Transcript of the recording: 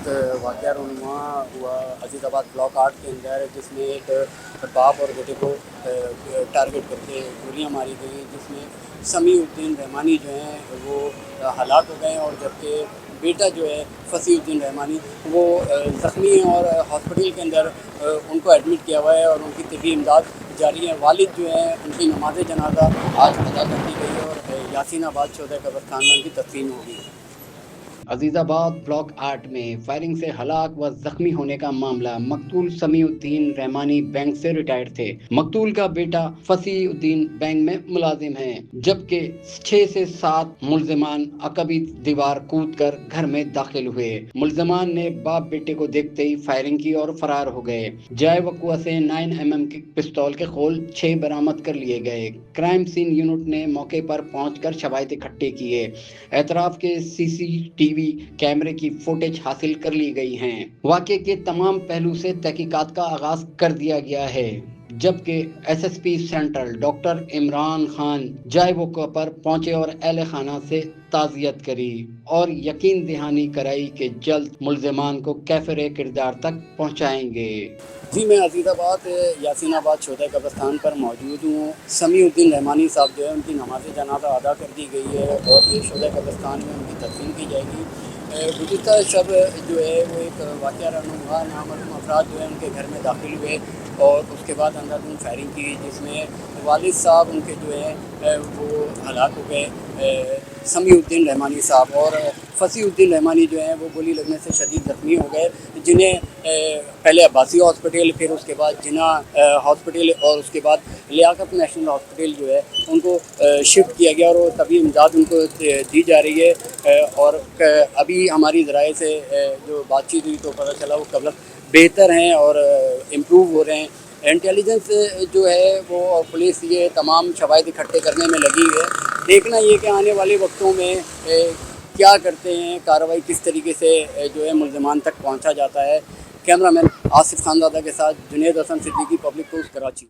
वाक़या रूनुमा हुआ अजीज़ाबाद ब्लॉक 8 के अंदर, जिसमें एक बाप और बेटे को टारगेट करके गोलियां मारी गई, जिसमें समीउद्दीन रहमानी जो हैं वो हलाक हो गए और जबकि बेटा जो है फसीउद्दीन रहमानी वो ज़ख्मी हैं और हॉस्पिटल के अंदर उनको एडमिट किया हुआ है और उनकी तिब्बी इमदाद जारी है। वालिद जो है उनकी नमाज़ जनाज़ा आज अदा कर दी गई है और यासीनाबाद शोधा कब्रिस्तान में उनकी तदफीन होगी। अजीज़ाबाद ब्लॉक 8 में फायरिंग से हलाक व जख्मी होने का मामला। मकतूल समीउद्दीन रहमानी बैंक से रिटायर्ड थे। मकतूल का बेटा फसीउद्दीन बैंक में मुलाजिम है, जबकि 6 से 7 मुल्जिमान अकबी दीवार कूद कर घर में दाखिल हुए। मुल्जिमान ने बाप बेटे को देखते ही फायरिंग की और फरार हो गए। जाए वक़्वा से 9mm के पिस्तौल के खोल 6 बरामद कर लिए गए। क्राइम सीन यूनिट ने मौके पर पहुंचकर शवाहिद इकट्ठे किए। एतराफ के CCTV कैमरे की फुटेज हासिल कर ली गई हैं। वाक़े के तमाम पहलू से तहकीकात का आगाज कर दिया गया है, जबकि SSP central doctor Imran Khan जाए वक़्वा पर पहुंचे और अहले खाना से ताज़ियत करी और यकीन दहानी कराई कि जल्द मुल्जिमान को कैफरे किरदार तक पहुंचाएंगे। जी, मैं अजीज़ाबाद यासीनाबाद शोधा कब्रिस्तान पर मौजूद हूँ। समीउद्दीन रहमानी साहब जो है उनकी नमाज़ जनाज़ा अदा कर दी गई है और ये शोधा कब्रिस्तान में उनकी तदफीन की जाएगी। गुज़िश्ता शब जो है वो एक वाक़या रहनुमा नामालूम अफराद जो है उनके घर में दाखिल हुए और उसके बाद अंधाधुंध फायरिंग की, जिसमें वालिद साहब उनके जो है वो हलाक हो गए, समीउद्दीन रहमानी साहब, और फसीउद्दीन रहमानी जो हैं वो गोली लगने से शदीद ज़ख्मी हो गए, जिन्हें पहले अब्बासी हॉस्पिटल, फिर उसके बाद जिना हॉस्पिटल और उसके बाद लियाकत नेशनल हॉस्पिटल जो है उनको शिफ्ट किया गया और तभी इमदाद उनको दी जा रही है। और अभी हमारी ज़राए से जो बातचीत हुई तो पता चला वो कबल बेहतर हैं और इम्प्रूव हो रहे हैं। इंटेलिजेंस जो है वो और पुलिस ये तमाम शवाहिद इकट्ठे करने में लगी है। देखना ये कि आने वाले वक्तों में क्या करते हैं, कार्रवाई किस तरीके से जो है मुल्ज़िमान तक पहुंचा जाता है। कैमरामैन आसिफ खानज़ादा के साथ जुनैद हसन सिद्दीकी, पब्लिक पोस्ट, कराची।